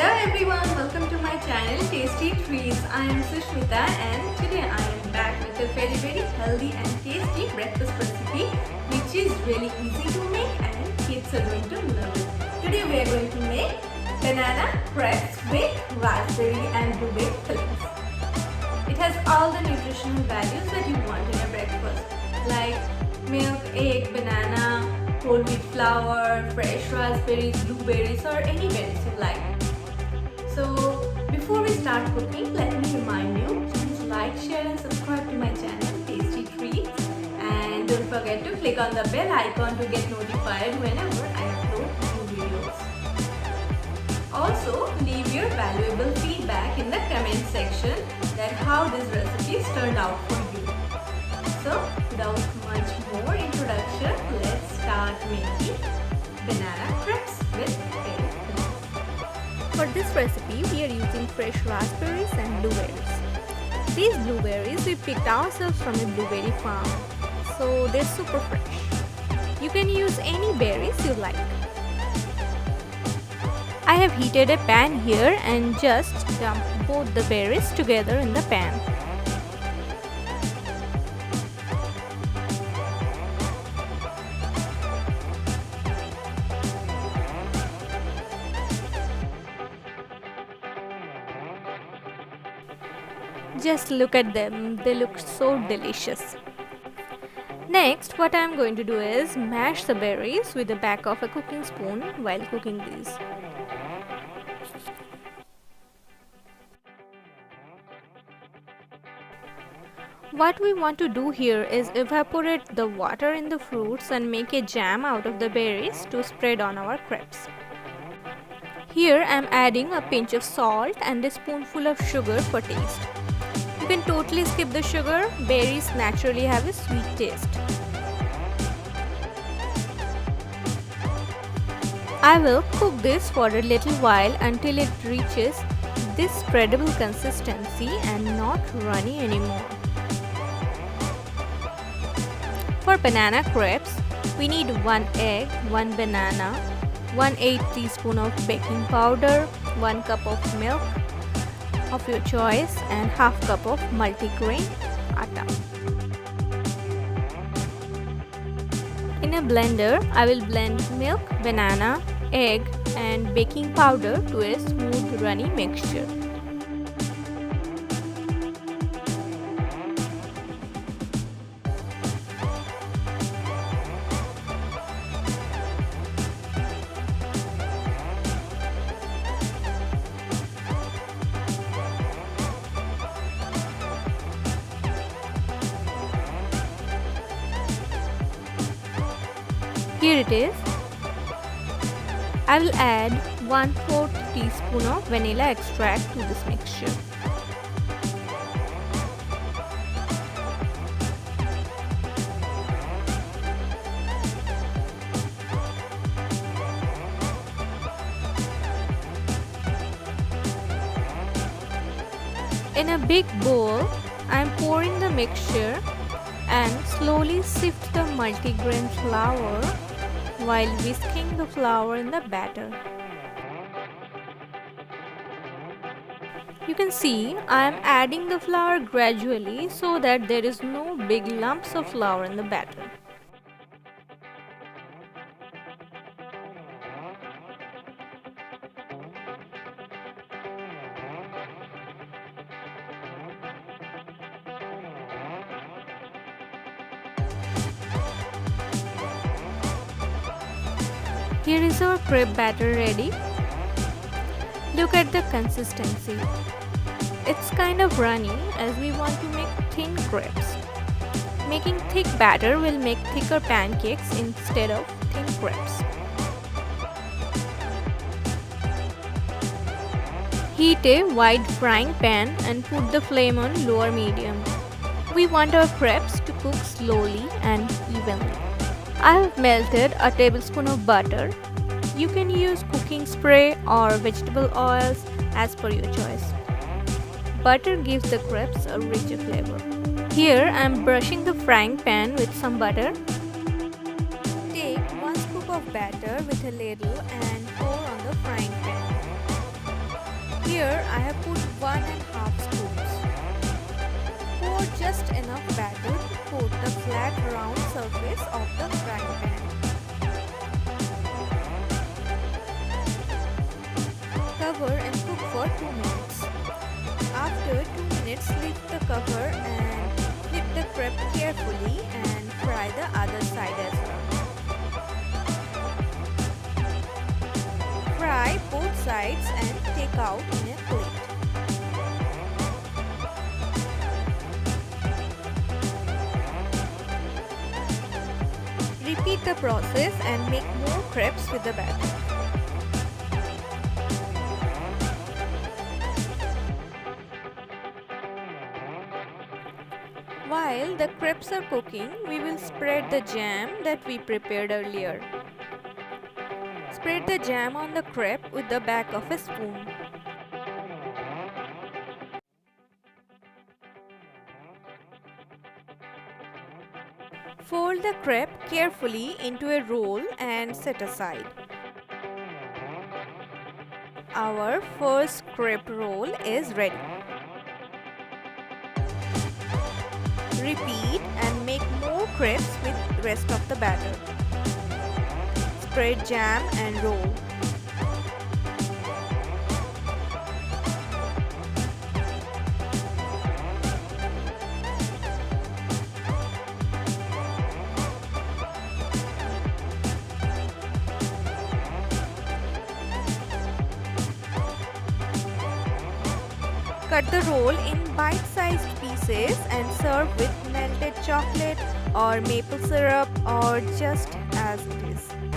Hello everyone, welcome to my channel Tasty Treats. I am Sushmita and today I am back with a very healthy and tasty breakfast recipe which is really easy to make and kids are going to love it. Today we are going to make banana crepes with raspberry and blueberry fillings. It has all the nutritional values that you want in a breakfast like milk, egg, banana, whole wheat flour, fresh raspberries, blueberries or any berries you like. So before we start cooking, let me remind you, please like, share and subscribe to my channel Tasty Treats and don't forget to click on the bell icon to get notified whenever I upload new videos. Also, leave your valuable feedback in the comment section that how this recipe turned out for you. So without much more introduction, let's start making banana crepes with berry fillings. For this recipe, we are using fresh raspberries and blueberries. These blueberries we picked ourselves from a blueberry farm, so they're super fresh. You can use any berries you like. I have heated a pan here and just dump both the berries together in the pan. Just look at them, they look so delicious. Next, what I am going to do is mash the berries with the back of a cooking spoon while cooking these. What we want to do here is evaporate the water in the fruits and make a jam out of the berries to spread on our crepes. Here I am adding a pinch of salt and a spoonful of sugar for taste. You can totally skip the sugar, berries naturally have a sweet taste. I will cook this for a little while until it reaches this spreadable consistency and not runny anymore. For banana crepes, we need 1 egg, 1 banana, 1/8 teaspoon of baking powder, 1 cup of milk of your choice and half cup of multigrain atta. In a blender, I will blend milk, banana, egg and baking powder to a smooth runny mixture. Here it is. I will add 1/4 teaspoon of vanilla extract to this mixture. In a big bowl, I am pouring the mixture and slowly sift the multigrain flour while whisking the flour in the batter. You can see I am adding the flour gradually so that there is no big lumps of flour in the batter. Here is our crepe batter ready. Look at the consistency. It's kind of runny as we want to make thin crepes. Making thick batter will make thicker pancakes instead of thin crepes. Heat a wide frying pan and put the flame on lower medium. We want our crepes to cook slowly and evenly. I have melted a tablespoon of butter. You can use cooking spray or vegetable oils as per your choice. Butter gives the crepes a richer flavor. Here I am brushing the frying pan with some butter. Take 1 scoop of batter with a ladle and pour on the frying pan. Here I have put 1.5 scoops. Pour just enough batter to coat the flat round surface of the frying pan. Cover and cook for 2 minutes. After 2 minutes, lift the cover and flip the crepe carefully and fry the other side as well. Fry both sides and take out in a plate. Repeat the process and make more crepes with the batter. While the crepes are cooking, we will spread the jam that we prepared earlier. Spread the jam on the crepe with the back of a spoon. Fold the crepe carefully into a roll and set aside. Our first crepe roll is ready. Repeat and make more crepes with the rest of the batter. Spread jam and roll. Cut the roll in bite-sized pieces and serve with melted chocolate or maple syrup or just as it is.